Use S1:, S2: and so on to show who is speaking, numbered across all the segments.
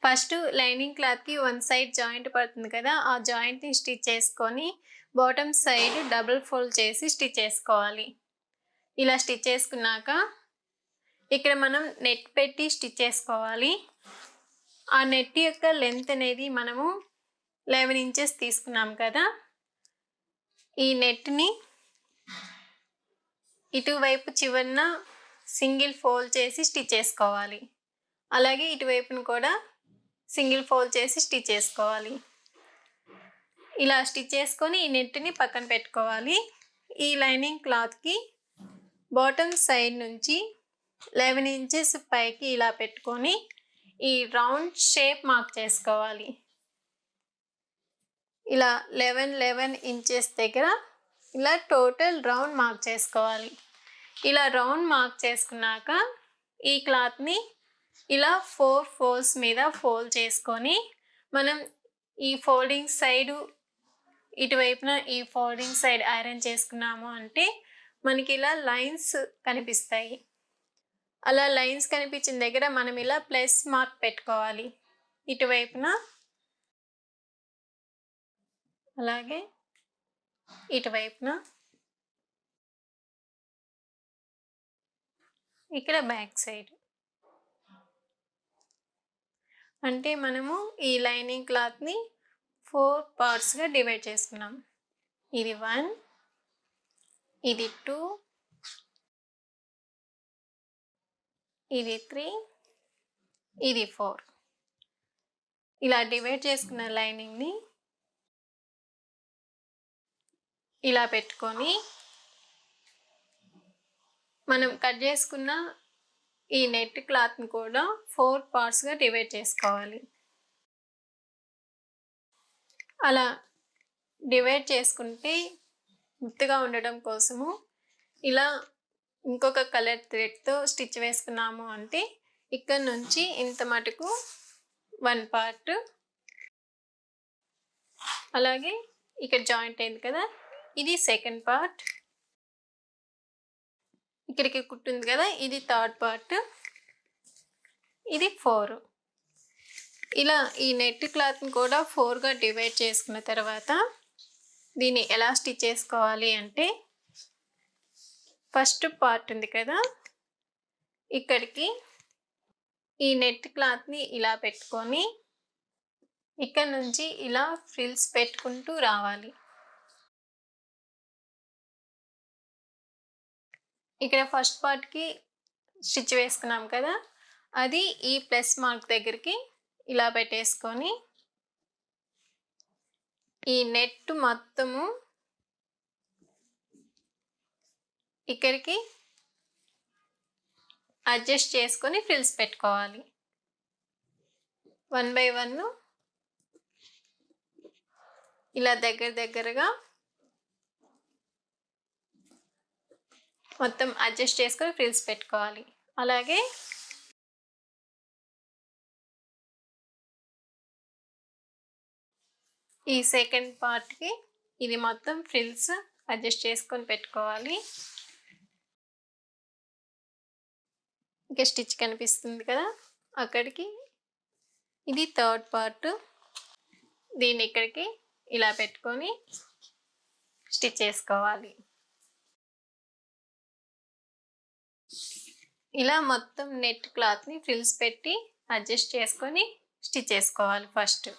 S1: First lining క్లాత్‌కి one side joint పడుతుంది కదా! ఆ జాయింట్‌ని స్టిచ్ చేసుకొని, బాటమ్ సైడ్ డబుల్ ఫోల్డ్ చేసి స్టిచ్ చేసుకోవాలి. ఇలా స్టిచ్ చేసుకున్నాక, ఇక్కడ మనం నెట్ పెట్టి స్టిచ్ చేసుకోవాలి. ఆ నెట్ యొక్క లెంత్ అనేది మనము 11 ఇంచెస్ తీసుకున్నాం కదా! ఈ నెట్‌ని ఇటువైపు చివరన సింగిల్ ఫోల్డ్ చేసి స్టిచ్ చేసుకోవాలి. అలాగే ఇటువైపున కూడా సింగిల్ ఫోల్డ్ చేసి స్టిచ్ చేసుకోవాలి. ఇలా స్టిచ్ చేసుకొని ఈ నెట్‌ని పక్కన పెట్టుకోవాలి. ఈ లైనింగ్ క్లాత్‌కి బాటమ్ సైడ్ నుంచి 11 ఇంచెస్ పైకి ఇలా పెట్టుకొని ఈ రౌండ్ షేప్ మార్క్ చేసుకోవాలి. ఇలా 11 ఇంచెస్ దగ్గర ఇలా టోటల్ రౌండ్ మార్క్ చేసుకోవాలి. ఇలా రౌండ్ మార్క్ చేసుకున్నాక ఈ క్లాత్‌ని ఇలా 4 ఫోల్డ్స్ మీద ఫోల్డ్ చేసుకొని మనం ఈ ఫోల్డింగ్ సైడు ఇటువైపున ఈ ఫోల్డింగ్ సైడ్ ఐరన్ చేసుకున్నాము అంటే మనకి ఇలా లైన్స్ కనిపిస్తాయి. అలా లైన్స్ కనిపించిన దగ్గర మనం ఇలా ప్లస్ మార్క్ పెట్టుకోవాలి. ఇటువైపున అలాగే ఇటువైపున ఇక్కడ బ్యాక్ సైడ్. అంటే మనము ఈ లైనింగ్ క్లాత్‌ని 4 పార్ట్స్‌గా డివైడ్ చేసుకున్నాం. ఇది 1, ఇది 2, ఇది 3, ఇది 4. ఇలా డివైడ్ చేసుకున్న లైనింగ్‌ని ఇలా పెట్టుకొని మనం కట్ చేసుకున్న ఈ నెట్ క్లాత్‌ని కూడా 4 పార్ట్స్‌గా డివైడ్ చేసుకోవాలి. అలా డివైడ్ చేసుకుంటే గుర్తుగా ఉండడం కోసము ఇలా ఇంకొక కలర్ థ్రెడ్‌తో స్టిచ్ వేసుకున్నాము అంటే ఇక్కడ నుంచి ఇంత మటుకు 1 పార్ట్, అలాగే ఇక్కడ జాయింట్ అయింది కదా, ఇది సెకండ్ పార్ట్, ఇక్కడికి కుట్టుంది కదా, ఇది థర్డ్ పార్ట్, ఇది 4. ఇలా ఈ నెట్ క్లాత్‌ని కూడా 4గా డివైడ్ చేసుకున్న తర్వాత దీన్ని ఎలా స్టిచ్ చేసుకోవాలి అంటే ఫస్ట్ పార్ట్ ఉంది కదా, ఇక్కడికి ఈ నెట్ క్లాత్‌ని ఇలా పెట్టుకొని ఇక్కడ నుంచి ఇలా ఫ్రిల్స్ పెట్టుకుంటూ రావాలి. ఇక్కడ ఫస్ట్ పార్ట్‌కి స్టిచ్ వేసుకున్నాం కదా, అది ఈ ప్లస్ మార్క్ దగ్గరికి ఇలా పెట్టేసుకొని ఈ నెట్ మొత్తము ఇక్కడికి అడ్జస్ట్ చేసుకొని ఫ్రిల్స్ పెట్టుకోవాలి. 1 బై 1 ఇలా దగ్గరగా మొత్తం అడ్జస్ట్ చేసుకొని ఫ్రిల్స్ పెట్టుకోవాలి. అలాగే ఈ సెకండ్ పార్ట్‌కి ఇది మొత్తం ఫ్రిల్స్ అడ్జస్ట్ చేసుకొని పెట్టుకోవాలి. ఇంకా స్టిచ్ కనిపిస్తుంది కదా, అక్కడికి ఇది థర్డ్ పార్ట్, దీన్ని ఇక్కడికి ఇలా పెట్టుకొని స్టిచ్ చేసుకోవాలి. ఇలా మొత్తం నెట్ క్లాత్‌ని ఫ్రిల్స్ పెట్టి అడ్జస్ట్ చేసుకొని స్టిచ్ చేసుకోవాలి ఫస్ట్.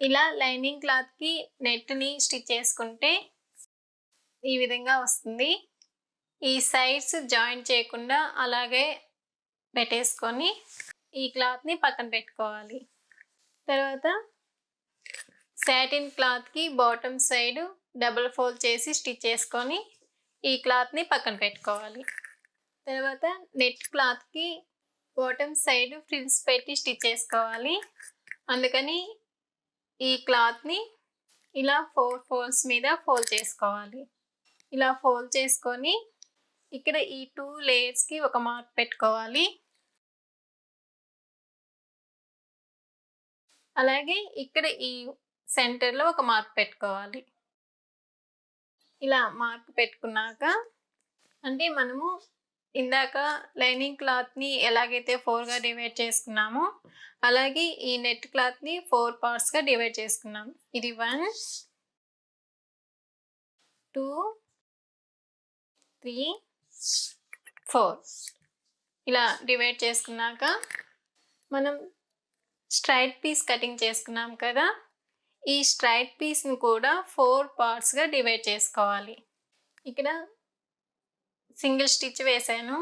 S1: ఇలా లైనింగ్ క్లాత్‌కి నెట్‌ని స్టిచ్ చేసుకుంటే ఈ విధంగా వస్తుంది. ఈ సైడ్స్ జాయింట్ చేయకుండా అలాగే పెట్టేసుకొని ఈ క్లాత్‌ని పక్కన పెట్టుకోవాలి. తర్వాత సాటిన్ క్లాత్‌కి బాటమ్ సైడ్ డబుల్ ఫోల్డ్ చేసి స్టిచ్ చేసుకొని ఈ క్లాత్ని పక్కన పెట్టుకోవాలి. తర్వాత నెట్ క్లాత్కి బాటమ్ సైడ్ ఫ్రిల్స్ పెట్టి స్టిచ్ చేసుకోవాలి. అందుకని ఈ క్లాత్ని ఇలా 4 ఫోల్డ్స్ మీద ఫోల్డ్ చేసుకోవాలి. ఇలా ఫోల్డ్ చేసుకొని ఇక్కడ ఈ 2 లేయర్స్కి ఒక మార్క్ పెట్టుకోవాలి. అలాగే ఇక్కడ ఈ సెంటర్లో ఒక మార్క్ పెట్టుకోవాలి. ఇలా మార్క్ పెట్టుకున్నాక అంటే మనము ఇందాక లైనింగ్ క్లాత్ని ఎలాగైతే 4గా డివైడ్ చేసుకున్నామో అలాగే ఈ నెట్ క్లాత్ని 4 పార్ట్స్గా డివైడ్ చేసుకున్నాం. ఇది 1 2 3 4 ఇలా డివైడ్ చేసుకున్నాక మనం స్ట్రైట్ పీస్ కటింగ్ చేసుకున్నాం కదా, ఈ స్ట్రైట్ పీస్ని కూడా 4 పార్ట్స్గా డివైడ్ చేసుకోవాలి. ఇక్కడ సింగిల్ స్టిచ్ వేసాను.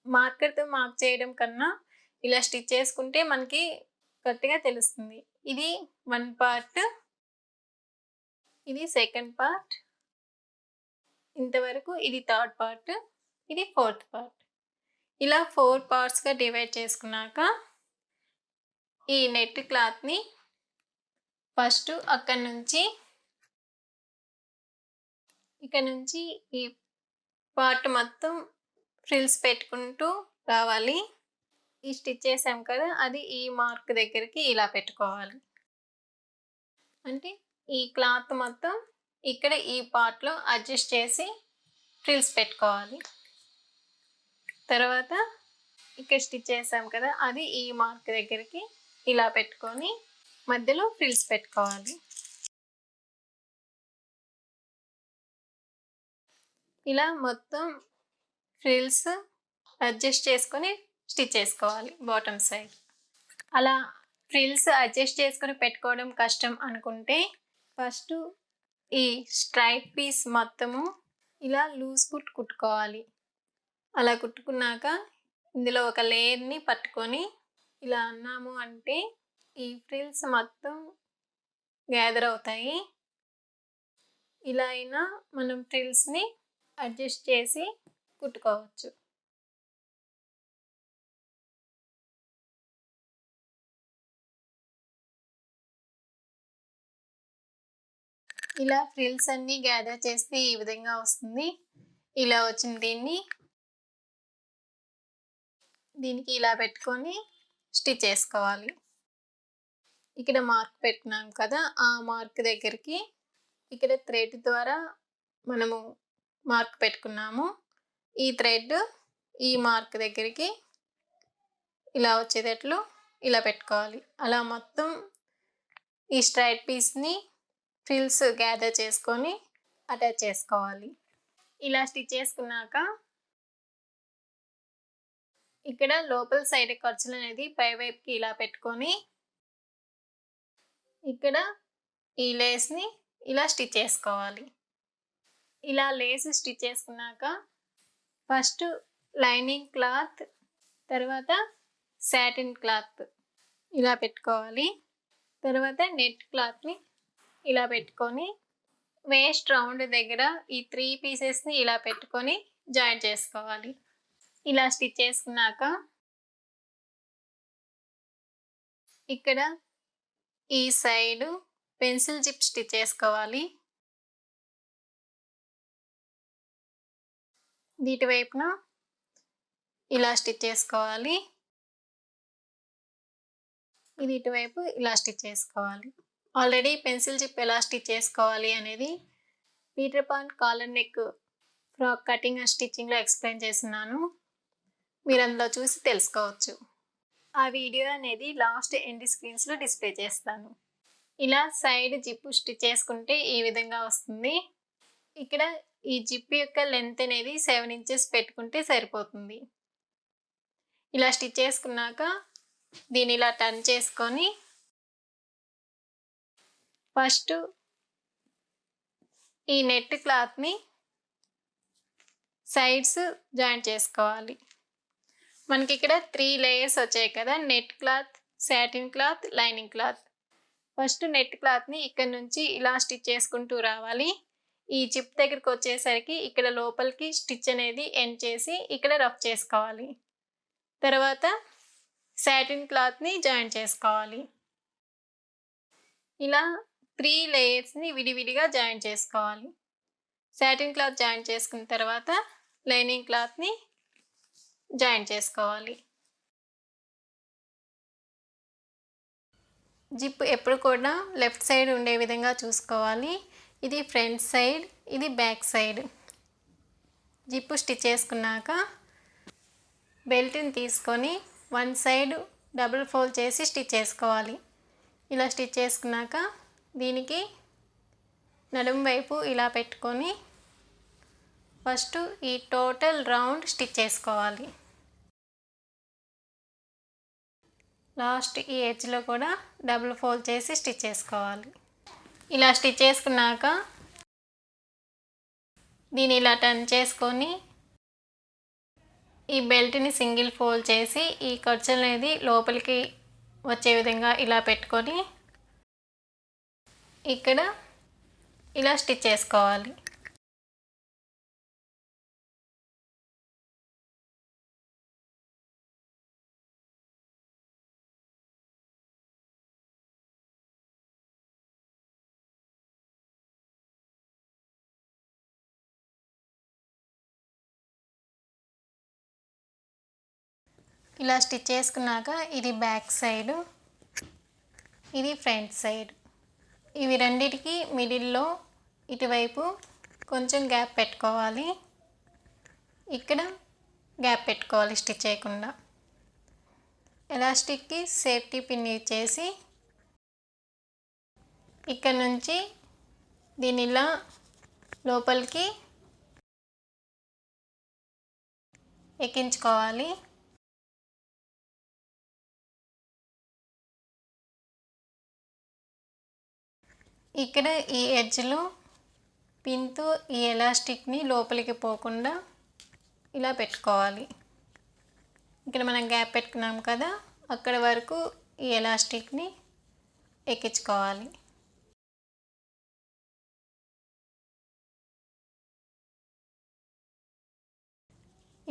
S1: మార్కర్తో మార్క్ చేయడం కన్నా ఇలా స్టిచ్ చేసుకుంటే మనకి కరెక్ట్గా తెలుస్తుంది. ఇది 1 పార్ట్, ఇది సెకండ్ పార్ట్, ఇంతవరకు ఇది థర్డ్ పార్ట్, ఇది ఫోర్త్ పార్ట్. ఇలా 4 పార్ట్స్గా డివైడ్ చేసుకున్నాక ఈ నెట్ క్లాత్ని ఫస్ట్ అక్కడి నుంచి ఇక్కడ నుంచి ఈ పార్ట్ మొత్తం ఫ్రిల్స్ పెట్టుకుంటూ రావాలి. ఈ స్టిచ్ చేసాం కదా, అది ఈ మార్క్ దగ్గరికి ఇలా పెట్టుకోవాలి. అంటే ఈ క్లాత్ మొత్తం ఇక్కడ ఈ పార్ట్లో అడ్జస్ట్ చేసి ఫ్రిల్స్ పెట్టుకోవాలి. తర్వాత ఇక్కడ స్టిచ్ చేసాం కదా, అది ఈ మార్క్ దగ్గరికి ఇలా పెట్టుకొని మధ్యలో ఫ్రిల్స్ పెట్టుకోవాలి. ఇలా మొత్తం ఫ్రిల్స్ అడ్జస్ట్ చేసుకొని స్టిచ్ చేసుకోవాలి బాటమ్ సైడ్. అలా ఫ్రిల్స్ అడ్జస్ట్ చేసుకొని పెట్టుకోవడం కష్టం అనుకుంటే ఫస్ట్ ఈ స్ట్రైట్ పీస్ మొత్తము ఇలా లూజ్ కుట్టుకోవాలి. అలా కుట్టుకున్నాక ఇందులో ఒక లేయర్ని పట్టుకొని ఇలా అన్నాము అంటే ఈ ఫ్రిల్స్ మొత్తం గ్యాదర్ అవుతాయి. ఇలా అయినా మనం ఫ్రిల్స్ని అడ్జస్ట్ చేసి కుట్టుకోవచ్చు. ఇలా ఫ్రిల్స్ అన్నీ గ్యాదర్ చేస్తే ఈ విధంగా వస్తుంది. ఇలా వచ్చిన దీనికి ఇలా పెట్టుకొని స్టిచ్ చేసుకోవాలి. ఇక్కడ మార్క్ పెట్టుకున్నాం కదా, ఆ మార్క్ దగ్గరికి ఇక్కడ థ్రెడ్ ద్వారా మనము మార్క్ పెట్టుకున్నాము. ఈ థ్రెడ్ ఈ మార్క్ దగ్గరికి ఇలా వచ్చేటట్లు ఇలా పెట్టుకోవాలి. అలా మొత్తం ఈ స్ట్రైట్ పీస్ని ఫ్రిల్స్ గ్యాదర్ చేసుకొని అటాచ్ చేసుకోవాలి. ఇలా స్టిచ్ చేసుకున్నాక ఇక్కడ లోపల సైడ్ ఖర్చులు అనేది పై వైపుకి ఇలా పెట్టుకొని ఇక్కడ ఈ లేస్ని ఇలా స్టిచ్ చేసుకోవాలి. ఇలా లేస్ స్టిచ్ చేసుకున్నాక ఫస్ట్ లైనింగ్ క్లాత్, తర్వాత సాటిన్ క్లాత్ ఇలా పెట్టుకోవాలి. తర్వాత నెట్ క్లాత్ని ఇలా పెట్టుకొని వేస్ట్ రౌండ్ దగ్గర ఈ 3 పీసెస్ని ఇలా పెట్టుకొని జాయిన్ చేసుకోవాలి. ఇలా స్టిచ్ చేసుకున్నాక ఇక్కడ ఈ సైడ్ పెన్సిల్ జిప్ స్టిచ్ చేసుకోవాలి. దీటి వైపున ఇలా స్టిచ్ చేసుకోవాలి. ఇది ఇటువైపు ఇలా స్టిచ్ చేసుకోవాలి. ఆల్రెడీ పెన్సిల్ జిప్ ఎలా స్టిచ్ చేసుకోవాలి అనేది Peter Pan collar neck frock cutting and స్టిచ్చింగ్లో ఎక్స్ప్లెయిన్ చేస్తున్నాను. మీరు అందులో చూసి తెలుసుకోవచ్చు. ఆ వీడియో అనేది లాస్ట్ ఎండ్ స్క్రీన్స్లో డిస్ప్లే చేస్తాను. ఇలా సైడ్ జిప్ స్టిచ్ చేసుకుంటే ఈ విధంగా వస్తుంది. ఇక్కడ ఈ జిప్ యొక్క లెంత్ అనేది 7 ఇంచెస్ పెట్టుకుంటే సరిపోతుంది. ఇలా స్టిచ్ చేసుకున్నాక దీన్ని ఇలా టర్న్ చేసుకొని ఫస్ట్ ఈ నెట్ క్లాత్ని సైడ్స్ జాయింట్ చేసుకోవాలి. మనకి ఇక్కడ 3 లేయర్స్ వచ్చాయి కదా, net cloth, satin cloth, lining cloth. First net క్లాత్ని ఇక్కడ నుంచి ఇలా స్టిచ్ చేసుకుంటూ రావాలి. ఈ జిప్ దగ్గరికి వచ్చేసరికి ఇక్కడ లోపలికి స్టిచ్ అనేది ఎండ్ చేసి ఇక్కడ రఫ్ చేసుకోవాలి. తర్వాత సాటిన్ క్లాత్ని జాయిన్ చేసుకోవాలి. ఇలా 3 లేయర్స్ని విడివిడిగా జాయిన్ చేసుకోవాలి. సాటిన్ క్లాత్ జాయిన్ చేసుకున్న తర్వాత లైనింగ్ క్లాత్ని జాయిన్ చేసుకోవాలి. జిప్ ఎప్పుడు కూడా లెఫ్ట్ సైడ్ ఉండే విధంగా చూసుకోవాలి. ఇది ఫ్రంట్ సైడ్, ఇది బ్యాక్ సైడ్. జిప్ స్టిచ్ చేసుకున్నాక బెల్ట్ని తీసుకొని వన్ సైడ్ డబుల్ ఫోల్డ్ చేసి స్టిచ్ చేసుకోవాలి. ఇలా స్టిచ్ చేసుకున్నాక దీనికి నడుము వైపు ఇలా పెట్టుకొని ఫస్ట్ ఈ టోటల్ రౌండ్ స్టిచ్ చేసుకోవాలి. లాస్ట్ ఈ ఎడ్జ్లో కూడా డబుల్ ఫోల్డ్ చేసి స్టిచ్ చేసుకోవాలి. ఇలా స్టిచ్ చేసుకున్నాక దీన్ని ఇలా టర్న్ చేసుకొని ఈ బెల్ట్ని సింగిల్ ఫోల్డ్ చేసి ఈ ఖర్చు అనేది లోపలికి వచ్చే విధంగా ఇలా పెట్టుకొని ఇక్కడ ఇలా స్టిచ్ చేసుకోవాలి. ఇలా స్టిచ్ చేసుకున్నాక ఇది బ్యాక్ సైడ్, ఇది ఫ్రంట్ సైడ్. ఇవి రెండిటికి మిడిల్లో ఇటువైపు కొంచెం గ్యాప్ పెట్టుకోవాలి. ఇక్కడ గ్యాప్ పెట్టుకోవాలి స్టిచ్ చేయకుండా. ఎలాస్టిక్కి సేఫ్టీ పిన్ యూజ్ చేసి ఇక్కడ నుంచి దీన్ని ఇలా లోపలికి ఎక్కించుకోవాలి. ఇక్కడ ఈ ఎడ్జ్లో పిన్తో ఈ ఎలాస్టిక్ని లోపలికి పోకుండా ఇలా పెట్టుకోవాలి. ఇక్కడ మనం గ్యాప్ పెట్టుకున్నాం కదా, అక్కడ వరకు ఈ ఎలాస్టిక్ని ఎక్కించుకోవాలి.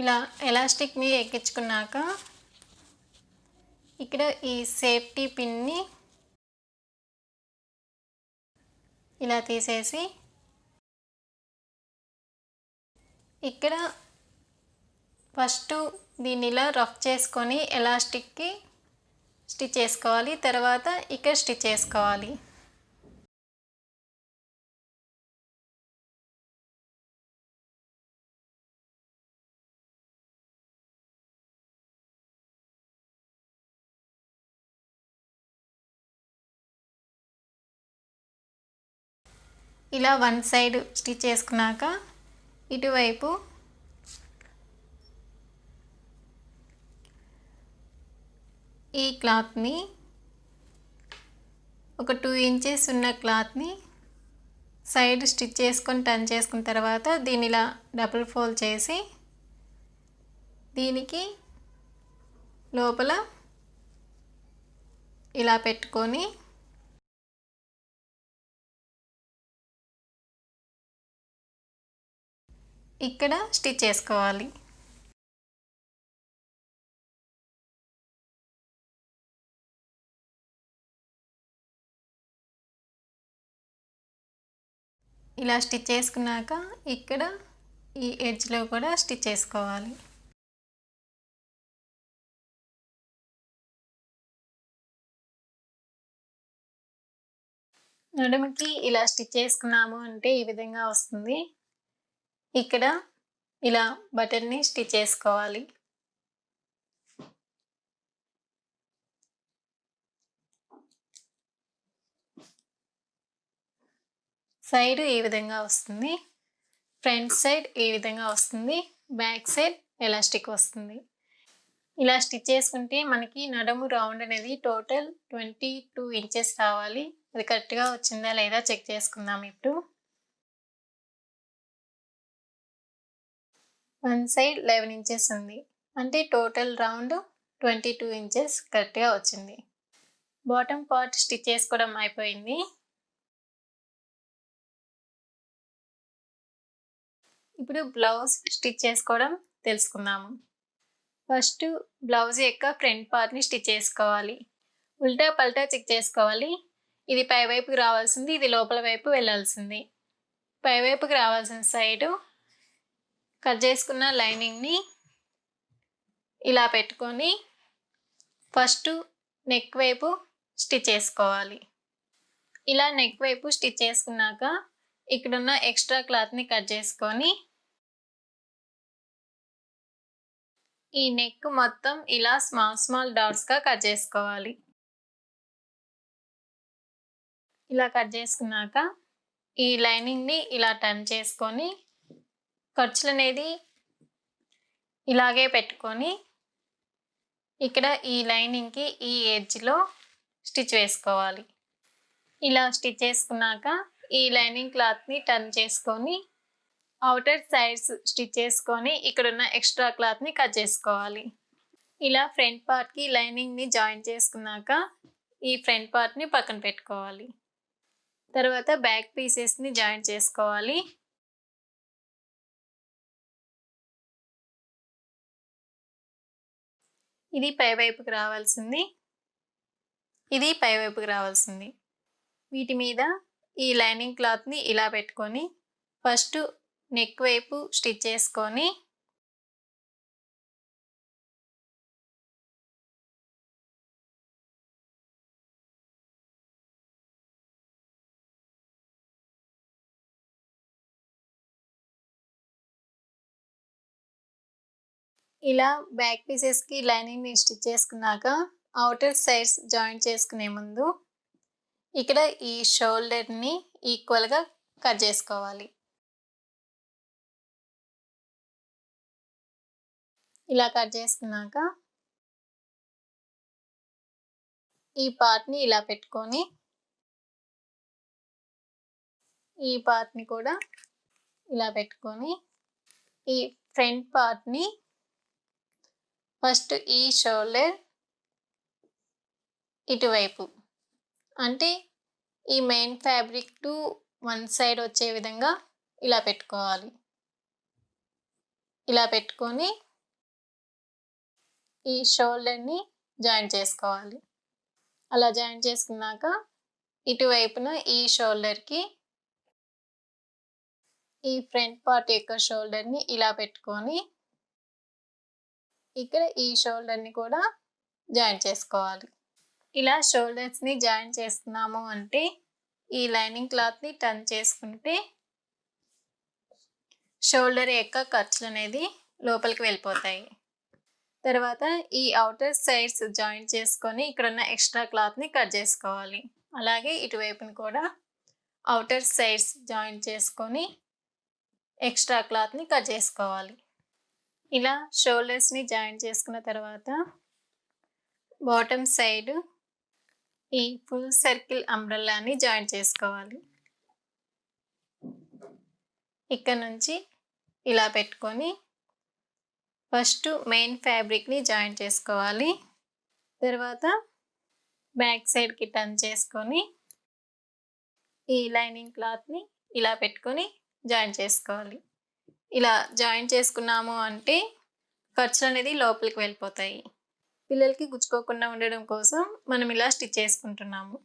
S1: ఇలా ఎలాస్టిక్ని ఎక్కించుకున్నాక ఇక్కడ ఈ సేఫ్టీ పిన్ని ఇలా తీసేసి ఇక్కడ ఫస్ట్ దీన్ని ఇలా రఫ్ చేసుకొని ఎలాస్టిక్కి స్టిచ్ చేసుకోవాలి. తర్వాత ఇక్కడ స్టిచ్ చేసుకోవాలి. ఇలా వన్ సైడ్ స్టిచ్ చేసుకున్నాక ఇటువైపు ఈ క్లాత్ని ఒక 2 ఇంచెస్ ఉన్న క్లాత్ని సైడ్ స్టిచ్ చేసుకొని టర్న్ చేసుకున్న తర్వాత దీన్ని ఇలా డబుల్ ఫోల్డ్ చేసి దీనికి లోపల ఇలా పెట్టుకొని ఇక్కడ స్టిచ్ చేసుకోవాలి. ఇలా స్టిచ్ చేసుకున్నాక ఇక్కడ ఈ ఎడ్జ్లో కూడా స్టిచ్ చేసుకోవాలి. నడుముకి ఇలా స్టిచ్ చేసుకున్నాము అంటే ఈ విధంగా వస్తుంది. ఇక్కడ ఇలా బటన్ని స్టిచ్ చేసుకోవాలి. సైడ్ ఈ విధంగా వస్తుంది, ఫ్రంట్ సైడ్ ఈ విధంగా వస్తుంది, బ్యాక్ సైడ్ ఎలాస్టిక్ వస్తుంది. ఇలా స్టిచ్ చేసుకుంటే మనకి నడుము రౌండ్ అనేది టోటల్ 22 ఇంచెస్ రావాలి. అది కరెక్ట్గా వచ్చిందా లేదా చెక్ చేసుకుందాం. ఇప్పుడు వన్ సైడ్ 11 ఇంచెస్ ఉంది, అంటే టోటల్ రౌండ్ 22 ఇంచెస్ కరెక్ట్గా వచ్చింది. బాటమ్ పార్ట్ స్టిచ్ చేసుకోవడం అయిపోయింది. ఇప్పుడు బ్లౌజ్ స్టిచ్ చేసుకోవడం తెలుసుకుందాము. ఫస్ట్ బ్లౌజ్ యొక్క ఫ్రంట్ పార్ట్ని స్టిచ్ చేసుకోవాలి. ఉల్టా పల్టా చెక్ చేసుకోవాలి. ఇది పై వైపుకి రావాల్సింది, ఇది లోపల వైపు వెళ్ళాల్సింది. పై వైపుకి రావాల్సిన సైడు కట్ చేసుకున్న లైనింగ్ని ఇలా పెట్టుకొని ఫస్ట్ నెక్ వైపు స్టిచ్ చేసుకోవాలి. ఇలా నెక్ వైపు స్టిచ్ చేసుకున్నాక ఇక్కడున్న ఎక్స్ట్రా క్లాత్ని కట్ చేసుకొని ఈ నెక్ మొత్తం ఇలా స్మాల్ డాట్స్గా కట్ చేసుకోవాలి. ఇలా కట్ చేసుకున్నాక ఈ లైనింగ్ని ఇలా టర్న్ చేసుకొని ఖర్చులు అనేది ఇలాగే పెట్టుకొని ఇక్కడ ఈ లైనింగ్కి ఈ ఎడ్జ్లో స్టిచ్ వేసుకోవాలి. ఇలా స్టిచ్ చేసుకున్నాక ఈ లైనింగ్ క్లాత్ని టర్న్ చేసుకొని అవుటర్ సైడ్స్ స్టిచ్ చేసుకొని ఇక్కడున్న ఎక్స్ట్రా క్లాత్ని కట్ చేసుకోవాలి. ఇలా ఫ్రంట్ పార్ట్కి లైనింగ్ని జాయిన్ చేసుకున్నాక ఈ ఫ్రంట్ పార్ట్ని పక్కన పెట్టుకోవాలి. తర్వాత బ్యాక్ పీసెస్ని జాయిన్ చేసుకోవాలి. ఇది పై వైపుకి రావాల్సింది, ఇది పై వైపుకి రావాల్సింది. వీటి మీద ఈ లైనింగ్ క్లాత్ని ఇలా పెట్టుకొని ఫస్ట్ నెక్ వైపు స్టిచ్ చేసుకొని ఇలా బ్యాక్ పీసెస్కి లైనింగ్ని స్టిచ్ చేసుకున్నాక అవుటర్ సైడ్స్ జాయిన్ చేసుకునే ముందు ఇక్కడ ఈ షోల్డర్ని ఈక్వల్గా కట్ చేసుకోవాలి. ఇలా కట్ చేసుకున్నాక ఈ పార్ట్ని ఇలా పెట్టుకొని ఈ పార్ట్ని కూడా ఇలా పెట్టుకొని ఈ ఫ్రంట్ పార్ట్ని ఫస్ట్ ఈ షోల్డర్ ఇటువైపు అంటే ఈ main fabric to one side వచ్చే విధంగా ఇలా పెట్టుకోవాలి. ఇలా పెట్టుకొని ఈ షోల్డర్ని జాయిన్ చేసుకోవాలి. అలా జాయిన్ చేసుకున్నాక ఇటువైపున ఈ షోల్డర్కి ఈ ఫ్రంట్ పార్ట్ యొక్క షోల్డర్ని ఇలా పెట్టుకొని ఇక్కడ ఈ షోల్డర్ని కూడా జాయిన్ చేసుకోవాలి. ఇలా షోల్డర్స్ని జాయిన్ చేసుకున్నాము అంటే ఈ లైనింగ్ క్లాత్ని టర్న్ చేసుకుంటే షోల్డర్ యొక్క ఖర్చులు అనేది లోపలికి వెళ్ళిపోతాయి. తర్వాత ఈ అవుటర్ సైడ్స్ జాయిన్ చేసుకొని ఇక్కడున్న ఎక్స్ట్రా క్లాత్ని కట్ చేసుకోవాలి. అలాగే ఇటువైపుని కూడా అవుటర్ సైడ్స్ జాయిన్ చేసుకొని ఎక్స్ట్రా క్లాత్ని కట్ చేసుకోవాలి. ఇలా షోల్డర్స్ని జాయిన్ చేసుకున్న తర్వాత బాటమ్ సైడ్ ఈ ఫుల్ సర్కిల్ అంబ్రెల్లాని జాయిన్ చేసుకోవాలి. ఇక్కడ నుంచి ఇలా పెట్టుకొని ఫస్ట్ మెయిన్ ఫ్యాబ్రిక్ని జాయిన్ చేసుకోవాలి. తర్వాత బ్యాక్ సైడ్కి టర్న్ చేసుకొని ఈ లైనింగ్ క్లాత్ని ఇలా పెట్టుకొని జాయిన్ చేసుకోవాలి. ఇలా జాయిన్ చేసుకున్నాము అంటే ఖర్చులు అనేది లోపలికి వెళ్ళిపోతాయి. పిల్లలకి గుచ్చుకోకుండా ఉండడం కోసం మనం ఇలా స్టిచ్ చేసుకుంటున్నాము.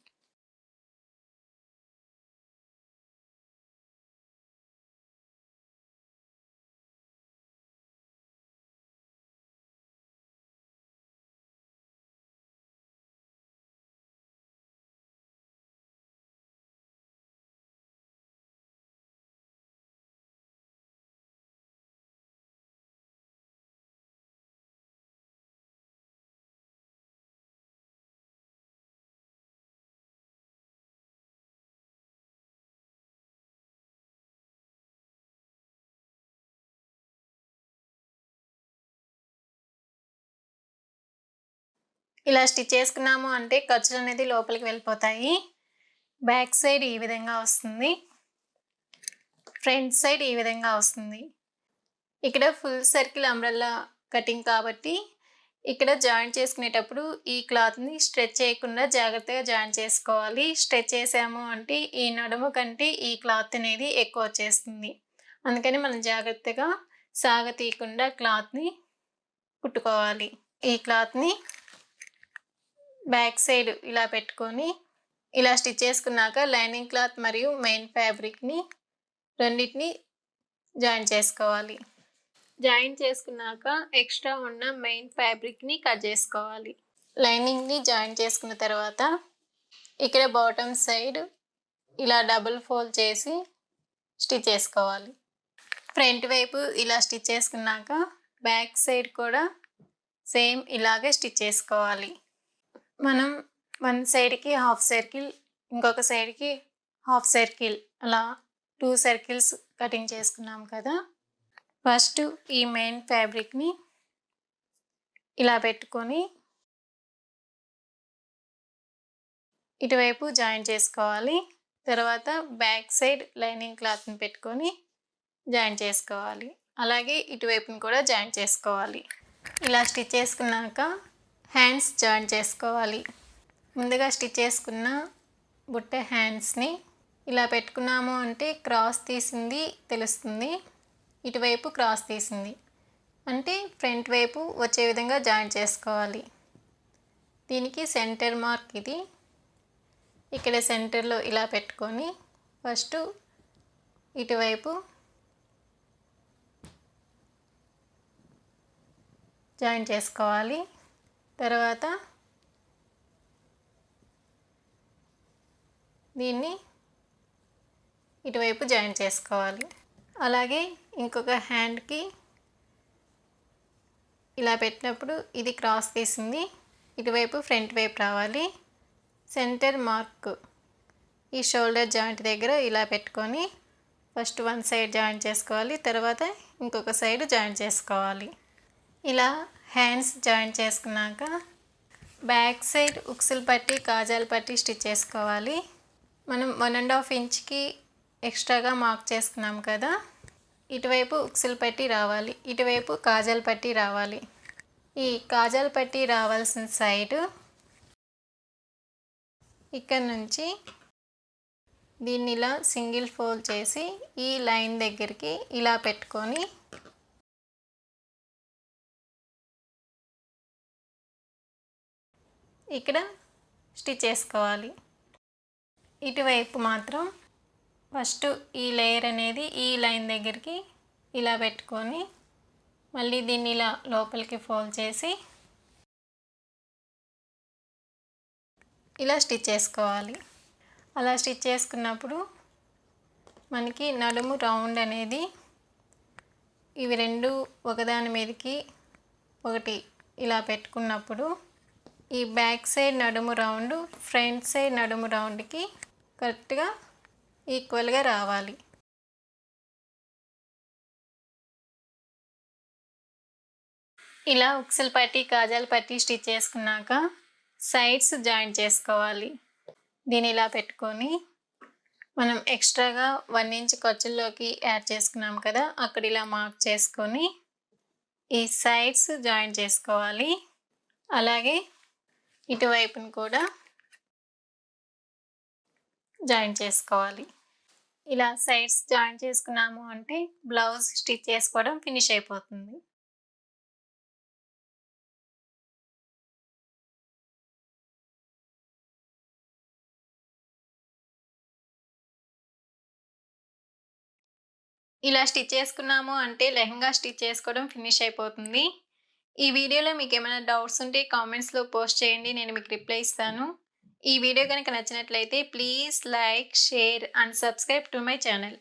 S1: ఇలా స్టిచ్ చేసుకున్నాము అంటే ఖర్చులు అనేది లోపలికి వెళ్ళిపోతాయి. బ్యాక్ సైడ్ ఈ విధంగా వస్తుంది, ఫ్రంట్ సైడ్ ఈ విధంగా వస్తుంది. ఇక్కడ ఫుల్ సర్కిల్ అంబ్రెల్లా కటింగ్ కాబట్టి ఇక్కడ జాయిన్ చేసుకునేటప్పుడు ఈ క్లాత్ని స్ట్రెచ్ చేయకుండా జాగ్రత్తగా జాయిన్ చేసుకోవాలి. స్ట్రెచ్ చేసాము అంటే ఈ నడుము కంటే ఈ క్లాత్ అనేది ఎక్కువ వచ్చేస్తుంది. అందుకని మనం జాగ్రత్తగా సాగతీయకుండా క్లాత్ని కుట్టుకోవాలి. ఈ క్లాత్ని బ్యాక్ సైడ్ ఇలా పెట్టుకొని ఇలా స్టిచ్ చేసుకున్నాక లైనింగ్ క్లాత్ మరియు మెయిన్ ఫ్యాబ్రిక్ని రెండింటిని జాయిన్ చేసుకోవాలి. జాయిన్ చేసుకున్నాక ఎక్స్ట్రా ఉన్న మెయిన్ ఫ్యాబ్రిక్ని కట్ చేసుకోవాలి. లైనింగ్ని జాయిన్ చేసుకున్న తర్వాత ఇక్కడ బాటమ్ సైడ్ ఇలా డబుల్ ఫోల్డ్ చేసి స్టిచ్ చేసుకోవాలి. ఫ్రంట్ వైపు ఇలా స్టిచ్ చేసుకున్నాక బ్యాక్ సైడ్ కూడా సేమ్ ఇలాగే స్టిచ్ చేసుకోవాలి. మనం వన్ సైడ్కి హాఫ్ సర్కిల్, ఇంకొక సైడ్కి హాఫ్ సర్కిల్, అలా 2 సర్కిల్స్ కటింగ్ చేసుకున్నాం కదా. ఫస్ట్ ఈ మెయిన్ ఫ్యాబ్రిక్ని ఇలా పెట్టుకొని ఇటువైపు జాయిన్ చేసుకోవాలి. తర్వాత బ్యాక్ సైడ్ లైనింగ్ క్లాత్ని పెట్టుకొని జాయిన్ చేసుకోవాలి. అలాగే ఇటువైపుని కూడా జాయిన్ చేసుకోవాలి. ఇలా స్టిచ్ చేసుకున్నాక హ్యాండ్స్ జాయిన్ చేసుకోవాలి. ముందుగా స్టిచ్ చేసుకున్న బుట్ట హ్యాండ్స్ని ఇలా పెట్టుకున్నాము అంటే క్రాస్ తీసింది తెలుస్తుంది. ఇటువైపు క్రాస్ తీసింది అంటే ఫ్రంట్ వైపు వచ్చే విధంగా జాయిన్ చేసుకోవాలి. దీనికి సెంటర్ మార్క్ ఇది. ఇక్కడ సెంటర్లో ఇలా పెట్టుకొని ఫస్ట్ ఇటువైపు జాయిన్ చేసుకోవాలి. తర్వాత దీన్ని ఇటువైపు జాయిన్ చేసుకోవాలి. అలాగే ఇంకొక హ్యాండ్కి ఇలా పెట్టినప్పుడు ఇది క్రాస్ తీసింది, ఇటువైపు ఫ్రంట్ వైపు రావాలి. సెంటర్ మార్క్ ఈ షోల్డర్ జాయింట్ దగ్గర ఇలా పెట్టుకొని ఫస్ట్ వన్ సైడ్ జాయిన్ చేసుకోవాలి. తర్వాత ఇంకొక సైడ్ జాయిన్ చేసుకోవాలి. ఇలా హ్యాండ్స్ జాయిన్ చేసుకున్నాక బ్యాక్ సైడ్ ఉక్సులు పట్టి కాజాలు పట్టి స్టిచ్ చేసుకోవాలి. మనం 1.5 ఇంచ్కి ఎక్స్ట్రాగా మార్క్ చేసుకున్నాం కదా. ఇటువైపు ఉక్సులు పట్టి రావాలి, ఇటువైపు కాజాలు పట్టి రావాలి. ఈ కాజాలు పట్టి రావాల్సిన సైడ్ ఇక్కడ నుంచి దీన్ని ఇలా సింగిల్ ఫోల్డ్ చేసి ఈ లైన్ దగ్గరికి ఇలా పెట్టుకొని ఇక్కడ స్టిచ్ చేసుకోవాలి. ఇటువైపు మాత్రం ఫస్ట్ ఈ లేయర్ అనేది ఈ లైన్ దగ్గరికి ఇలా పెట్టుకొని మళ్ళీ దీన్ని ఇలా లోపలికి ఫోల్డ్ చేసి ఇలా స్టిచ్ చేసుకోవాలి. అలా స్టిచ్ చేసుకున్నప్పుడు మనకి నడుము రౌండ్ అనేది ఇవి రెండు ఒకదాని మీదకి ఒకటి ఇలా పెట్టుకున్నప్పుడు ఈ బ్యాక్ సైడ్ నడుము రౌండ్ ఫ్రంట్ సైడ్ నడుము రౌండ్కి కరెక్ట్గా ఈక్వల్గా రావాలి. ఇలా ఉక్సులు పట్టి కాజాలు పట్టి స్టిచ్ చేసుకున్నాక సైడ్స్ జాయిన్ చేసుకోవాలి. దీన్ని ఇలా పెట్టుకొని మనం ఎక్స్ట్రాగా 1 ఇంచ్ ఖర్చుల్లోకి యాడ్ చేసుకున్నాం కదా, అక్కడ ఇలా మార్క్ చేసుకొని ఈ సైడ్స్ జాయిన్ చేసుకోవాలి. అలాగే ఇటువైపును కూడా జాయిన్ చేసుకోవాలి. ఇలా సైడ్స్ జాయిన్ చేసుకున్నాము అంటే బ్లౌజ్ స్టిచ్ చేసుకోవడం ఫినిష్ అయిపోతుంది. ఇలా స్టిచ్ చేసుకున్నాము అంటే లెహంగా స్టిచ్ చేసుకోవడం ఫినిష్ అయిపోతుంది. ఈ వీడియోలో మీకు ఏమైనా డౌట్స్ ఉంటే కామెంట్స్లో పోస్ట్ చేయండి, నేను మీకు రిప్లై ఇస్తాను. ఈ వీడియో కనుక నచ్చినట్లయితే please like, share and subscribe to my channel.